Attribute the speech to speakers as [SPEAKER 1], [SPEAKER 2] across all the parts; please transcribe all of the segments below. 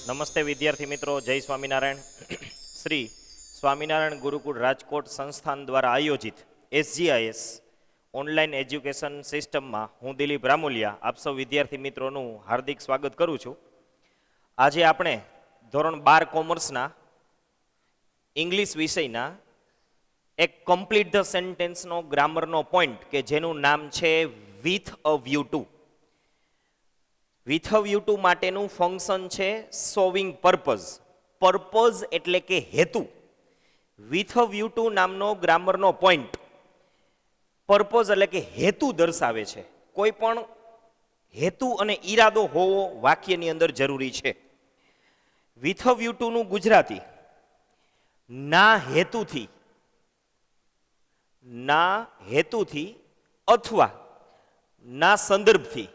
[SPEAKER 1] નમસ્તે વિદ્યાર્થી મિત્રો, જય સ્વામિનારાયણ. શ્રી સ્વામિનારાયણ ગુરુકુળ રાજકોટ સંસ્થાન દ્વારા આયોજિત SGIS ઓનલાઈન એજ્યુકેશન સિસ્ટમમાં હું દિલીપ રામોલિયા આપ સૌ વિદ્યાર્થી મિત્રોનું હાર્દિક સ્વાગત કરું છું. આજે આપણે ધોરણ 12 કોમર્સના ઇંગ્લિશ વિષયના એક કમ્પ્લીટ ધ સેન્ટેન્સનો ગ્રામરનો પોઈન્ટ કે જેનું નામ છે with a view two. With a view two માટેનું ફંક્શન છે સોવિંગ પર્પઝ. પર્પઝ એટલે કે હેતુ. વિથ અ વ્યૂ ટુ નામનો ગ્રામરનો પોઈન્ટ પર્પઝ એટલે કે હેતુ દર્શાવે છે. કોઈ પણ હેતુ અને ઈરાદો હોવો વાક્યની અંદર જરૂરી છે. વિથ અ વ્યૂ ટુનું ગુજરાતી ના હેતુથી અથવા ના સંદર્ભથી,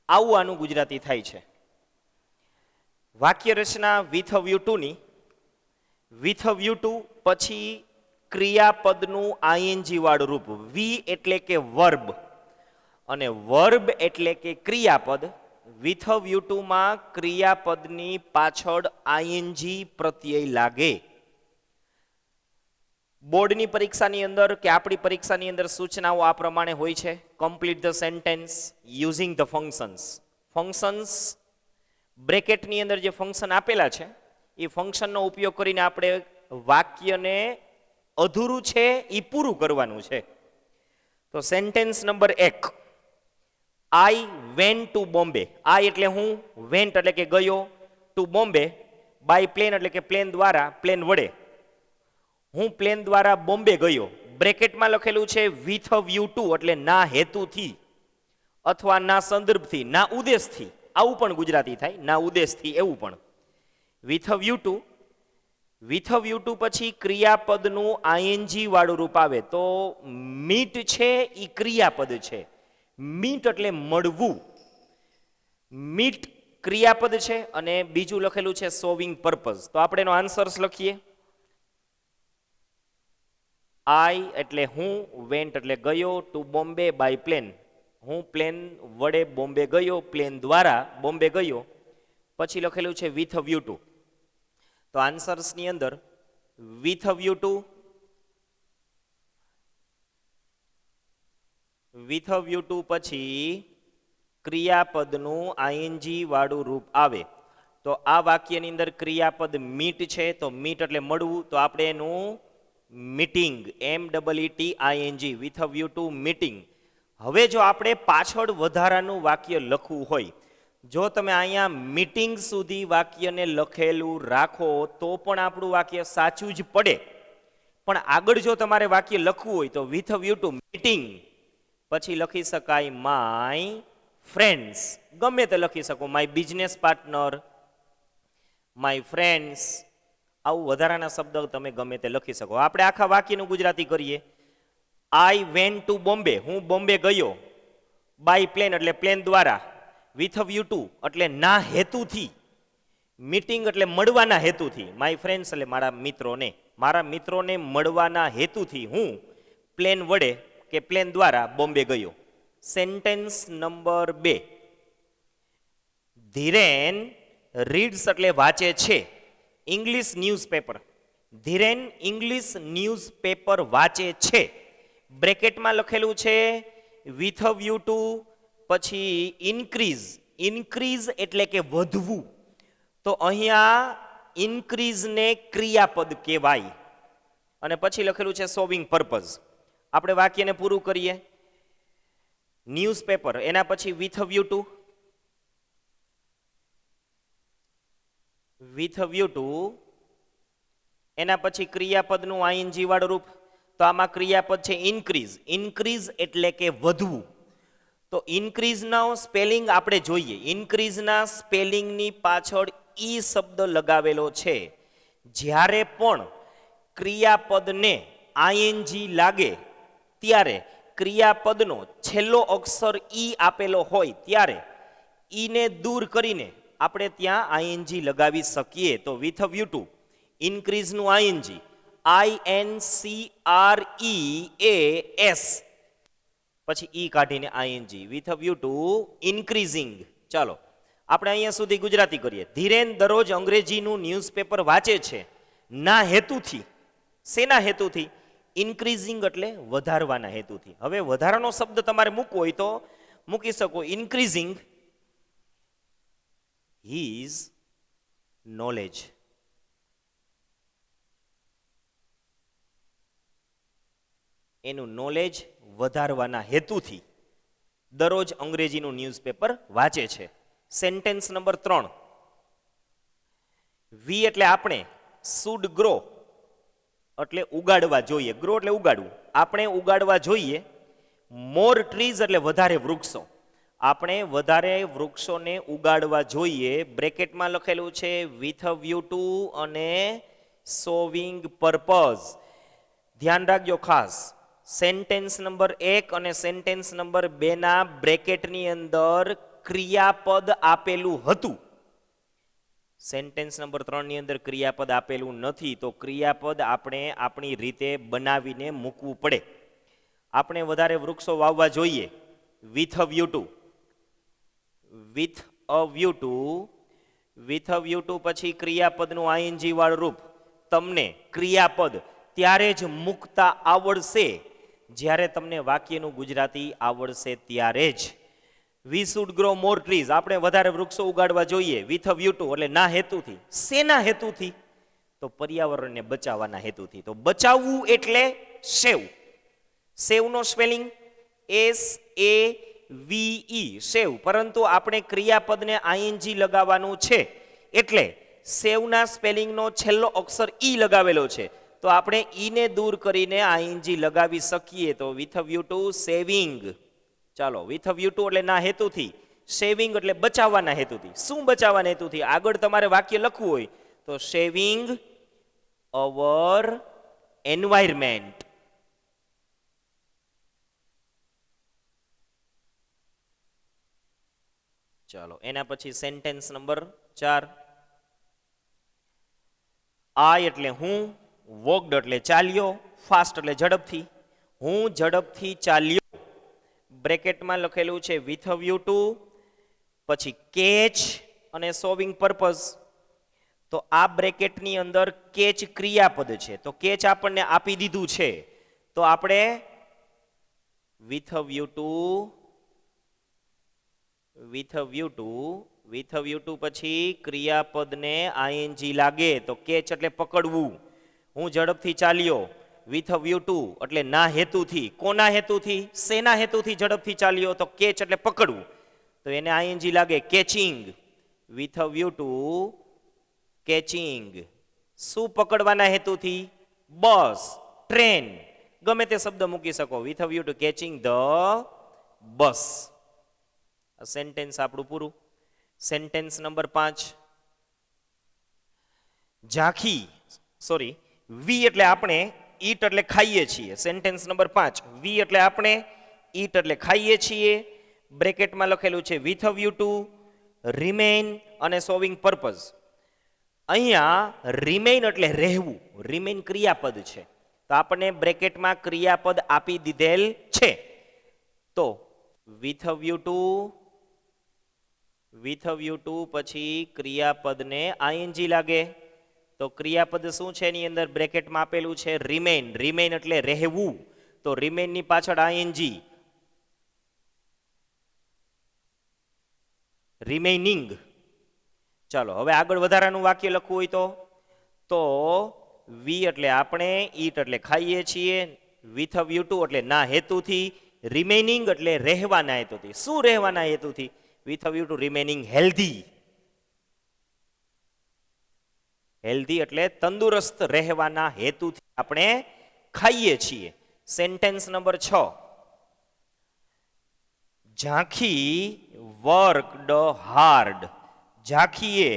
[SPEAKER 1] આવું આનું ગુજરાતી થાય છે. વાક્ય રચના વિથ અ વ્યૂ ટુની, વિથ અ વ્યૂ ટુ પછી ક્રિયાપદનું આઈએનજી વાળું રૂપ. વી એટલે કે વર્બ અને વર્બ એટલે કે ક્રિયાપદ. વિથ અ વ્યૂ ટુમાં ક્રિયાપદની પાછળ આઈએનજી પ્રત્યય લાગે. બોર્ડની પરીક્ષાની અંદર કે આપણી પરીક્ષાની અંદર સૂચનાઓ આ પ્રમાણે હોય છે. Complete the sentence using the functions. Functions બ્રેકેટની અંદર જે ફંક્શન આપેલા છે એ ફંક્શનનો ઉપયોગ કરીને આપણે વાક્યને અધૂરું છે એ પૂરું કરવાનું છે. તો sentence number 1, I went to Bombay. I એટલે હું, વેન્ટ એટલે કે ગયો, ટુ બોમ્બે બાય પ્લેન એટલે કે પ્લેન દ્વારા, પ્લેન વડે. હું પ્લેન દ્વારા બોમ્બે ગયો. બ્રેકેટમાં લખેલું છે વિથ અ વ્યૂ ટુ એટલે ના હેતુથી અથવા ના સંદર્ભથી, ના ઉદ્દેશથી. આવું પણ ગુજરાતી થાય, ના ઉદ્દેશથી એવું પણ. With a view two, with a view to પછી ક્રિયાપદનું આઈએનજી વાળું રૂપ આવે. તો મીટ છે એ ક્રિયાપદ છે. મીટ એટલે મળવું. મીટ ક્રિયાપદ છે અને બીજું લખેલું છે સોવિંગ પર્પઝ. તો આપણે એનો આન્સર્સ લખીએ. આઈ એટલે હું, વેન્ટ એટલે ગયો, ટુ બોમ્બે બાય પ્લેન હું પ્લેન વડે બોમ્બે ગયો, પ્લેન દ્વારા બોમ્બે ગયો. પછી લખેલું છે વિથ અ વ્યૂ ટુ. તો આન્સર્સની અંદર with a view two, with a view to પછી ક્રિયાપદનું આઈએનજી વાળું રૂપ આવે. તો આ વાક્યની અંદર ક્રિયાપદ મીટ છે, તો મીટ એટલે મળવું. તો આપણે એનું meeting, MEETING, with a view two meeting. હવે જો આપણે પાછળ વધારાનું વાક્ય લખવું હોય, જો તમે અહીંયા મીટિંગ સુધી વાક્યને લખેલું રાખો તો પણ આપણું વાક્ય સાચું જ પડે. પણ આગળ જો તમારે વાક્ય લખવું હોય તો with a view two meeting પછી લખી શકાય માય ફ્રેન્ડ્સ. ગમે તે લખી શકો, my business partner, my friends. આવું વધારાના શબ્દ તમે ગમે તે લખી શકો. આપણે આખા વાક્યનું ગુજરાતી કરીએ. આઈ વેન્ટ ટુ બોમ્બે, હું બોમ્બે ગયો. બાય પ્લેન એટલે પ્લેન દ્વારા. વિથ અ વ્યૂ ટુ એટલે ના હેતુથી. મીટિંગ એટલે મળવાના હેતુથી. માય ફ્રેન્ડ્સ એટલે મારા મિત્રોને મળવાના હેતુથી હું પ્લેન વડે કે પ્લેન દ્વારા બોમ્બે ગયો. સેન્ટેન્સ નંબર 2, ધીરેન રીડ્સ એટલે વાંચે છે English newspaper. Dhiren English newspaper વાંચે છે. બ્રેકેટમાં લખેલું છે વિથ અ વ્યૂ ટુ પછી ઇન્ક્રીઝ. ઇન્ક્રીઝ એટલે કે વધવું. તો અહીંયા ઇન્ક્રીઝને ક્રિયાપદ કહેવાય. અને પછી લખેલું છે સોવિંગ પર્પઝ. આપણે વાક્યને પૂરું કરીએ. ન્યૂઝપેપર, એના પછી with a view two, with a view two એના પછી ક્રિયાપદનું આઈએનજી વાળું રૂપ. તો આમાં ક્રિયાપદ છે ઇન્ક્રીઝ. ઇન્ક્રીઝ એટલે કે વધવું. તો ઇન્ક્રીઝનો સ્પેલિંગ આપણે જોઈએ. ઇન્ક્રીઝના સ્પેલિંગની પાછળ ઈ શબ્દ લગાવેલો છે. જ્યારે પણ ક્રિયાપદને આઈએનજી લાગે ત્યારે ક્રિયાપદનો છેલ્લો અક્ષર ઈ આપેલો હોય ત્યારે ઈને દૂર કરીને આપણે ત્યાં આઈએનજી લગાવી શકીએ. તો વિથ અ વ્યૂ ટુ ઇન્ક્રીઝનું આઈએનજી INCREAS પછી ઈ કાઢીને ING with a view to increasing. ચાલો આપણે અહીંયા સુધી ગુજરાતી કરીએ. ધીરેન દરરોજ અંગ્રેજીનું ન્યૂઝપેપર વાંચે છે ના હેતુથી. શેના હેતુથી? ઇન્ક્રીઝિંગ એટલે વધારવાના હેતુથી. હવે વધારાનો શબ્દ તમારે મૂકવો હોય તો મૂકી શકો ઇન્ક્રીઝિંગ હિઝ નોલેજ. એનું નોલેજ વધારવાના હેતુથી દરરોજ અંગ્રેજીનું ન્યૂઝપેપર વાંચે છે. Sentence number 3. વી એટલે આપણે, શુડ ગ્રો એટલે ઉગાડવા જોઈએ. ગ્રો એટલે ઉગાડવું. આપણે ઉગાડવા જોઈએ. મોર ટ્રીઝ એટલે વધારે વૃક્ષો. આપણે વધારે વૃક્ષોને ઉગાડવા જોઈએ. બ્રેકેટમાં લખેલું છે વિથ અ વ્યૂ ટુ અને સોવિંગ પર્પઝ. ધ્યાન રાખજો ખાસ. સેન્ટેન્સ નંબર 1 અને સેન્ટેન્સ નંબર 2 ના બ્રેકેટની અંદર ક્રિયાપદ આપેલું હતું. સેન્ટેન્સ નંબર 3 ની અંદર ક્રિયાપદ આપેલું નથી. તો ક્રિયાપદ આપણે આપણી રીતે બનાવીને મૂકવું પડે. આપણે વધારે વૃક્ષો વાવવા જોઈએ with a view two. With a view two. With a view to પછી ક્રિયાપદનું આઈએનજી વાળું રૂપ. તમને ક્રિયાપદ ત્યારે જ મૂકતા આવડશે જ્યારે તમને વાક્યનું ગુજરાતી આવડશે ત્યારે જ. We should grow more trees. આપણે વધારે વૃક્ષો ઉગાડવા જોઈએ વિથ અ વ્યૂ ટુ એટલે ના હેતુથી. શેના હેતુથી? તો પર્યાવરણને બચાવવાના હેતુથી. તો બચાવવું એટલે સેવ. સેવનો સ્પેલિંગ SAVE સેવ. પરંતુ આપણે ક્રિયાપદને આઈએનજી લગાવવાનું છે એટલે સેવના સ્પેલિંગનો છેલ્લો અક્ષર ઈ લગાવેલો છે. તો આપણે ઈને દૂર કરીને આઈએનજી લગાવી શકીએ. તો with a view two saving. ચાલો, વિથ અ વ્યૂ ટુ એટલે ના હેતુથી, સેવિંગ એટલે બચાવવાના હેતુથી. શું બચાવવાના હેતુથી? આગળ તમારે વાક્ય લખવું હોય તો સેવિંગ અવર એન્વાયરમેન્ટ. ચાલો એના પછી સેન્ટેન્સ નંબર 4. આઈ એટલે હું, વોકડ એટલે ચાલ્યો, ફાસ્ટ એટલે ઝડપથી. હું ઝડપથી ચાલ્યો. બ્રેકેટમાં લખેલું છે વિથ અ વ્યૂ ટુ પછી કેચ અને સોવિંગ પર્પઝ. તો આ બ્રેકેટની અંદર કેચ ક્રિયાપદ છે. તો કેચ આપણને આપી દીધું છે. તો આપણે with a view two, with a view two, with a view to પછી ક્રિયાપદને આઈએનજી લાગે તો કેચ એટલે પકડવું. હું ઝડપથી ચાલ્યો વિથ અ વ્યૂ ટુ એટલે ના હેતુથી. કોના હેતુથી? શેના હેતુથી ઝડપથી ચાલ્યો? તો કેચ એટલે પકડવું. તો એને આઈએનજી લાગે catching. With a view two catching. શું પકડવાના હેતુથી? બસ, ટ્રેન, ગમે તે શબ્દ મૂકી શકો. With a view two catching the bus. Sentence આપણું પૂરું. Sentence number 5. ઝાંખી, સોરી, વી એટલે આપણે, ઈટ એટલે ખાઈએ છીએ. Sentence number 5. વી એટલે આપણે, ઈટ એટલે ખાઈએ છીએ. બ્રેકેટમાં લખેલું છે with a view two, remain અને સોવિંગ પર્પઝ. અહીંયા રિમેઇન એટલે રહેવું. રિમેઇન ક્રિયાપદ છે. તો આપણને બ્રેકેટમાં ક્રિયાપદ આપી દીધેલ છે. તો with a view two, with a view to પછી ક્રિયાપદને આઈએનજી લાગે. તો ક્રિયાપદ શું છે એની અંદર બ્રેકેટમાં આપેલું છે રિમેઇન. રિમેઇન એટલે રહેવું. તો રિમેઇનની પાછળ આઈએનજી, રિમેઇનિંગ. ચાલો હવે આગળ વધારાનું વાક્ય લખવું હોય તો વી એટલે આપણે, ઈટ એટલે ખાઈએ છીએ, વિથ અ વ્યૂ ટુ એટલે ના હેતુથી, રિમેઇનિંગ એટલે રહેવાના હેતુથી. શું રહેવાના હેતુથી? With a view to remaining healthy. Healthy એટલે તંદુરસ્ત રહેવાના હેતુથી આપણે ખાઈએ છીએ. Sentence number 6. ઝાંખી વર્કડ હાર્ડ. ઝાંખીએ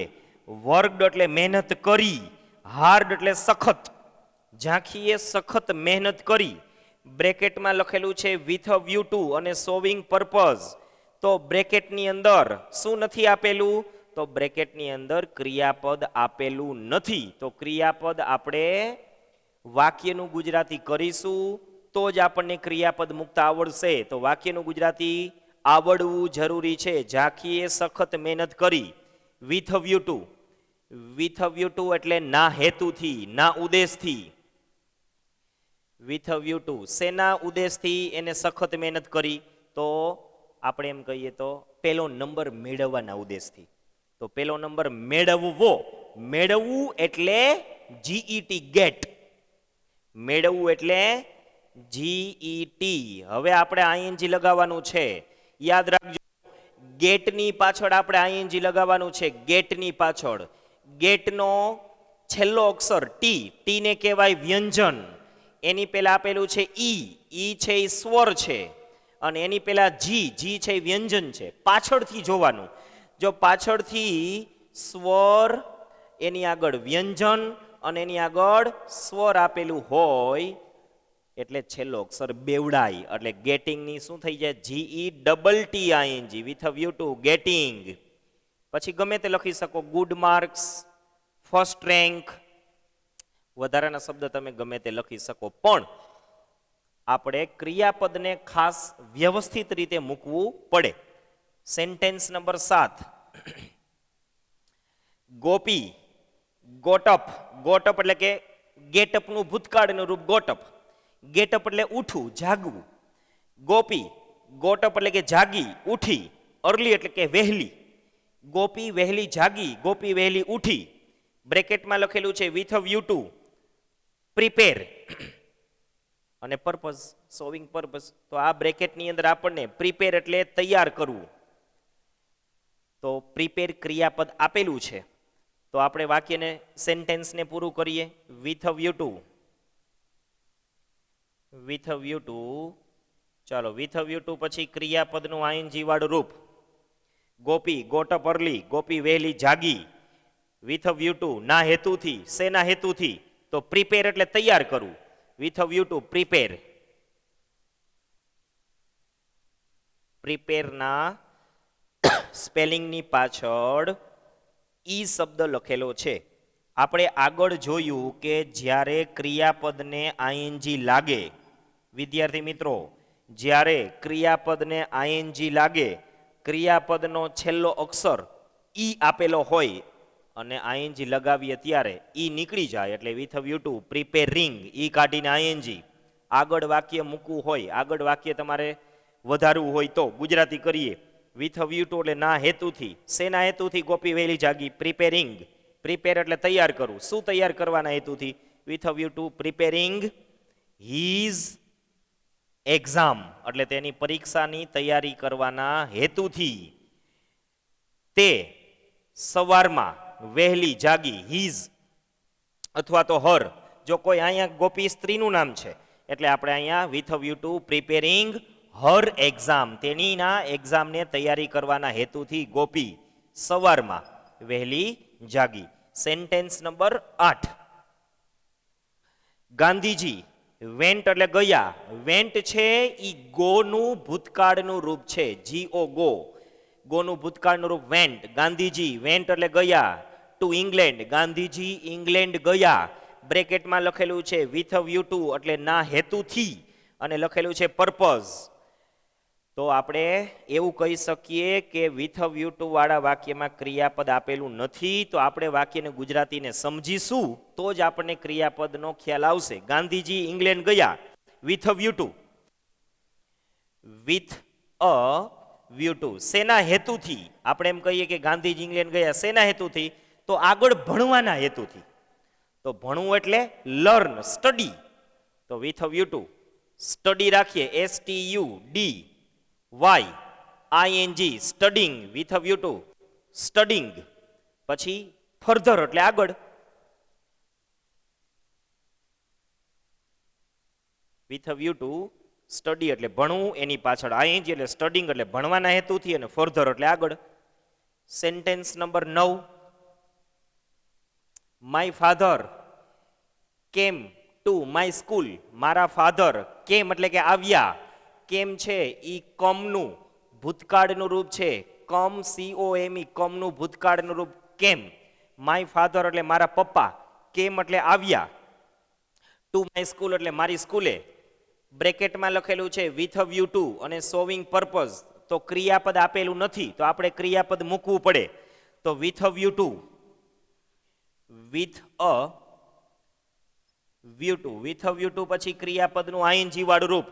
[SPEAKER 1] વર્કડ એટલે મહેનત કરી, હાર્ડ એટલે સખત. ઝાંખીએ સખત મહેનત કરી. બ્રેકેટમાં લખેલું છે વિથ અ વ્યૂ ટુ અને સોવિંગ પર્પઝ. તો બ્રેકેટની અંદર શું નથી આપેલું? તો બ્રેકેટની અંદર ક્રિયાપદ આપેલું નથી. તો ક્રિયાપદ આપણે વાક્યનું ગુજરાતી કરીશું તો જ આપણને ક્રિયાપદ મૂકતા આવડશે. તો વાક્યનું ગુજરાતી આવડવું જરૂરી છે. ઝાંખીએ સખત મહેનત કરી. With view two. With view two એટલે ના હેતુથી, ના ઉદ્દેશથી. વિથ વ્યુ ટુ શેના ઉદ્દેશથી એને સખત મહેનત કરી? તો આપણે એમ કહીએ તો પેલો નંબર મેળવવાના ઉદ્દેશથી. તો પેલો નંબર મેળવવો. મેળવવું એટલે જીઈટી ગેટ. મેળવવું એટલે જીઈટી. હવે આપણે આઈએનજી લગાવવાનું છે. યાદ રાખજો, ગેટની પાછળ આપણે આઈએનજી લગાવવાનું છે. ગેટની પાછળ ગેટનો છેલ્લો અક્ષર ટી. ટીને કહેવાય વ્યંજન. એની પહેલા આપેલું છે ઈ. ઈ છે એ સ્વર છે. અને એની પહેલા જી. જી છે એ વ્યંજન છે. પાછળથી જોવાનું. જો પાછળથી સ્વર, એની આગળ વ્યંજન અને એની આગળ સ્વર આપેલું હોય એટલે છેલ્લો અક્ષર બેવડાય. એટલે ગેટિંગની શું થઈ જાય? G E double T I N G. With a view to getting. પછી ગમે તે લખી શકો. ગુડ માર્ક્સ, ફર્સ્ટ રેન્ક, વધારાના શબ્દ તમે ગમે તે લખી શકો. પણ આપણે ક્રિયાપદને ખાસ વ્યવસ્થિત રીતે મૂકવું પડે. Sentence number 7. ગોપી ગોટઅપ. ગોટઅપ એટલે કે ગેટઅપનું ભૂતકાળનું રૂપ ગોટઅપ. ગેટઅપ એટલે ઉઠવું, જાગવું. ગોપી ગોટઅપ એટલે કે જાગી, ઉઠી. અર્લી એટલે કે વહેલી. ગોપી વહેલી જાગી, ગોપી વહેલી ઉઠી. બ્રેકેટમાં લખેલું છે with a view to prepare અને પર્પઝ, સોવિંગ પર્પઝ. તો આ બ્રેકેટની અંદર આપણને પ્રિપેર એટલે તૈયાર કરવું. તો પ્રિપેર ક્રિયાપદ આપેલું છે. તો આપણે વાક્યને, સેન્ટેન્સને પૂરું કરીએ. With a view two. With a view two. ચાલો, વિથ અ વ્યુ ટુ પછી ક્રિયાપદનું આઈએનજી વાળું રૂપ. ગોપી ગોટ અપ અર્લી, ગોપી વહેલી જાગી. વિથ અ વ્યુ ટુ ના હેતુથી. શેના હેતુથી? તો પ્રિપેર એટલે તૈયાર કરવું. With a view to prepare. પ્રિપેરના સ્પેલિંગની પાછળ ઈ શબ્દ લખેલો છે. આપણે આગળ જોયું કે જ્યારે ક્રિયાપદને આઈએનજી લાગે, વિદ્યાર્થી મિત્રો, જ્યારે ક્રિયાપદને આઈએનજી લાગે, ક્રિયાપદનો છેલ્લો અક્ષર ઈ આપેલો હોય અને આઈએનજી લગાવીએ ત્યારે ઈ નીકળી જાય એટલે with a view to preparing, E કાઢીને આઈએનજી. આગળ વાક્ય મૂકવું હોય, આગળ વાક્ય તમારે વધારવું હોય તો ગુજરાતી કરીએ. વિથ અ વ્યુ ટુ એટલે ના હેતુથી. શેના હેતુથી ગોપી વહેલી જાગી? પ્રિપેરિંગ. પ્રિપેર એટલે તૈયાર કરવું. શું તૈયાર કરવાના હેતુથી? With a view to preparing his exam. એટલે તેની પરીક્ષાની તૈયારી કરવાના હેતુથી તે સવારમાં વહેલી જાગી. હીઝ અથવા તો હર. જો કોઈ અહીંયા ગોપી સ્ત્રીનું નામ છે એટલે આપણે અહીંયા with a view to preparing her exam, તેનીના એક્ઝામને તૈયારી કરવાના હેતુથી ગોપી સવારમાં વહેલી જાગી. Sentence number 8. ગાંધીજી વેન્ટ એટલે ગયા. વેન્ટ છે ઈ ગોનું ભૂતકાળનું રૂપ છે. જીઓ ગો. ગોનું ભૂતકાળનું રૂપ વેન્ટ. ગાંધીજી વેન્ટ એટલે ગયા. Two England. ગાંધીજી ઇંગ્લેન્ડ ગયા. બ્રેકેટમાં લખેલું છે વિથ અ વ્યુ ટુ એટલે ના હેતુથી અને લખેલું છે પર્પઝ. તો આપણે એવું કહી શકીએ કે વિથ અ વ્યુ ટુ વાળા વાક્યમાં ક્રિયાપદ આપેલું નથી. તો આપણે વાક્યને ગુજરાતીને સમજીશું તો જ આપણને ક્રિયાપદનો ખ્યાલ આવશે. ગાંધીજી ઇંગ્લેન્ડ ગયા with a view two. With a view two શેના હેતુથી? આપણે એમ કહીએ કે ગાંધીજી ઇંગ્લેન્ડ ગયા શેના હેતુથી? તો આગળ ભણવાના હેતુથી. તો ભણવું એટલે લર્ન, સ્ટડી. તો with a view to study રાખીએ. STUD Y I N G studying. With a view to studying. પછી ફર્ધર એટલે આગળ. With a view to study એટલે ભણવું, એની પાછળ આઈએનજી એટલે સ્ટડિંગ એટલે ભણવાના હેતુથી, અને ફર્ધર એટલે આગળ. Sentence number 9. My father came to my school. મારા ફાધર કેમ એટલે કે આવ્યા. કેમ છે ઈ કમનું ભૂતકાળનું રૂપ છે. કમ, COME, કમનું ભૂતકાળનું રૂપ કેમ. માય ફાધર એટલે મારા પપ્પા. કેમ એટલે આવ્યા. ટુ માય સ્કૂલ એટલે મારી સ્કૂલે. બ્રેકેટમાં લખેલું છે વિથ અ વ્યુ ટુ અને સોવિંગ પર્પઝ. તો ક્રિયાપદ આપેલું નથી, તો આપણે ક્રિયાપદ મૂકવું પડે. તો with a view two, with a view two, with a view to પછી ક્રિયાપદનું આઈએનજી વાળું રૂપ.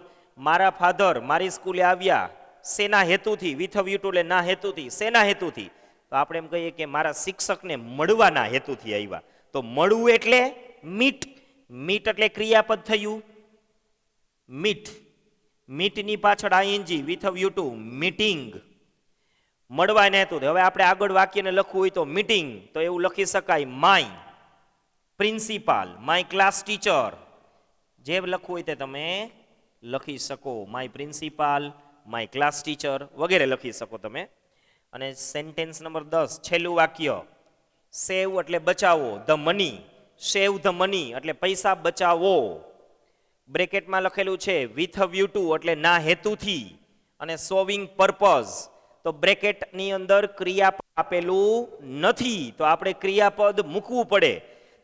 [SPEAKER 1] મારા ફાધર મારી સ્કૂલે આવ્યા શેના હેતુથી, વિથ અ વ્યૂ ટુ એટલે ના હેતુથી. શેના હેતુથી? તો આપણે એમ કહીએ કે મારા શિક્ષકને મળવાના હેતુથી આવ્યા. તો મળવું એટલે મીટ. મીટ એટલે ક્રિયાપદ થયું મીટ. મીટની પાછળ ING, with a view two, meeting, મળવાના હેતુથી. હવે આપણે આગળ વાક્યને લખવું હોય તો મીટિંગ, તો એવું લખી શકાય my principal, my class teacher. જે લખવું હોય તે તમે લખી શકો. My principal, my class teacher વગેરે લખી શકો તમે. અને સેન્ટેન્સ નંબર 10, છેલ્લું વાક્ય. સેવ એટલે બચાવો, the money. Save the money એટલે પૈસા બચાવો. બ્રેકેટમાં લખેલું છે વિથ અ વ્યૂ ટુ એટલે ના હેતુથી, અને સોવિંગ પર્પઝ. તો બ્રેકેટની અંદર ક્રિયાપદ આપેલું નથી, તો આપણે ક્રિયાપદ મૂકવું પડે.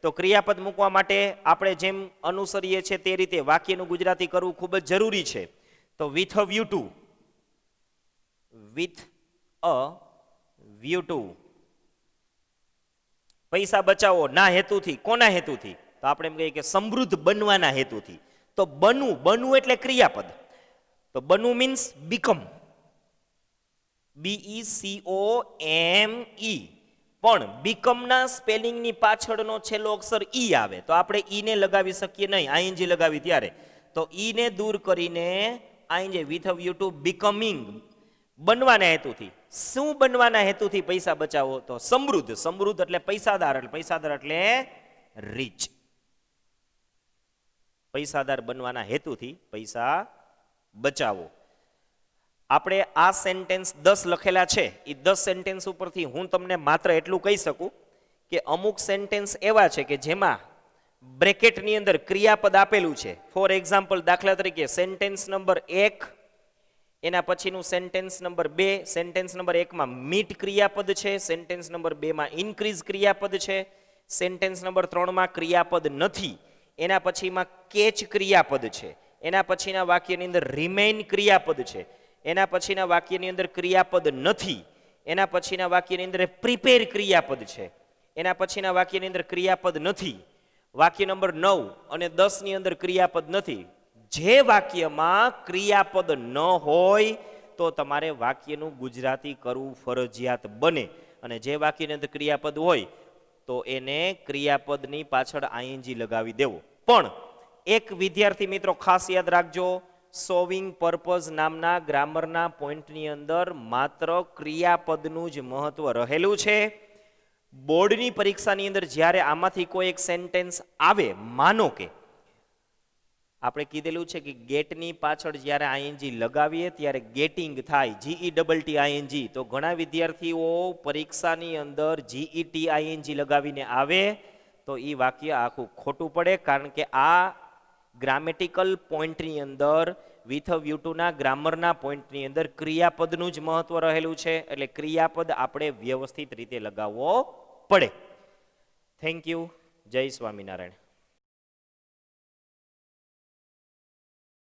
[SPEAKER 1] તો ક્રિયાપદ મૂકવા માટે આપણે જેમ અનુસરીએ છીએ તે રીતે વાક્યનું ગુજરાતી કરવું ખૂબ જ જરૂરી છે. તો with a view two, with a view two, પૈસા બચાવો ના હેતુથી. કોના હેતુથી? તો આપણે એમ કહીએ કે સમૃદ્ધ બનવાના હેતુથી. તો બનવું, બનવું એટલે ક્રિયાપદ. તો બનવું મીન્સ બીકમ, BECOME. પણ બીકમના સ્પેલિંગની પાછળનો છેલ્લો અક્ષર ઈ આવે, તો આપણે ઈને લગાવી શકીએ નહીં, આઈએનજી લગાવી ત્યારે. તો ઈને દૂર કરીને ING, with a view two becoming, બનવાના હેતુથી. શું બનવાના હેતુથી પૈસા બચાવો? તો સમૃદ્ધ. સમૃદ્ધ એટલે પૈસાદાર, એટલે પૈસાદાર એટલે રીચ. પૈસાદાર બનવાના હેતુથી પૈસા બચાવો. આપણે આ સેન્ટેન્સ 10 લખેલા છે, એ 10 સેન્ટેન્સ ઉપરથી હું તમને માત્ર એટલું કહી શકું કે અમુક સેન્ટેન્સ એવા છે કે જેમાં બ્રેકેટની અંદર ક્રિયાપદ આપેલું છે. ફોર એક્ઝામ્પલ, દાખલા તરીકે સેન્ટેન્સ નંબર 1, એના પછીનું સેન્ટેન્સ નંબર 2. સેન્ટેન્સ નંબર 1 માં મીટ ક્રિયાપદ છે, સેન્ટેન્સ નંબર 2 માં ઇન્ક્રીઝ ક્રિયાપદ છે, સેન્ટેન્સ નંબર 3 માં ક્રિયાપદ નથી, એના પછીમાં કેચ ક્રિયાપદ છે, એના પછીના વાક્યની અંદર રિમેઇન ક્રિયાપદ છે, એના પછીના વાક્યની અંદર ક્રિયાપદ નથી, એના પછીના વાક્યની અંદર પ્રિપેર ક્રિયાપદ છે, એના પછીના વાક્યની અંદર ક્રિયાપદ નથી, વાક્ય નંબર 9 અને 10 ની અંદર ક્રિયાપદ નથી. જે વાક્યમાં ક્રિયાપદ ન હોય તો તમારે વાક્યનું ગુજરાતી કરવું ફરજિયાત બને. અને જે વાક્યની અંદર ક્રિયાપદ હોય તો એને ક્રિયાપદની પાછળ આઈએનજી લગાવી દેવો. પણ એક વિદ્યાર્થી મિત્રો ખાસ યાદ રાખજો, સોવિંગ પર્પઝ નામના ગ્રામરના પોઈન્ટની અંદર માત્ર ક્રિયાપદનું જ મહત્વ રહેલું છે. બોર્ડની પરીક્ષાની અંદર જ્યારે આમાંથી કોઈ એક સેન્ટેન્સ આવે, માનો કે આપણે કીધેલું છે કે ગેટની પાછળ જ્યારે આઈએનજી લગાવીએ ત્યારે ગેટિંગ થાય, GETT ING. તો ઘણા વિદ્યાર્થીઓ પરીક્ષાની અંદર GET ING લગાવીને આવે તો એ વાક્ય આખું ખોટું પડે, કારણ કે આ ગ્રામેટિકલ પોઈન્ટની અંદર, વિથ અ વ્યૂ ટુના ગ્રામરના પોઈન્ટની અંદર ક્રિયાપદનું જ મહત્વ રહેલું છે. એટલે ક્રિયાપદ આપણે વ્યવસ્થિત રીતે લગાવવો પડે. Thank you. જય સ્વામિનારાયણ.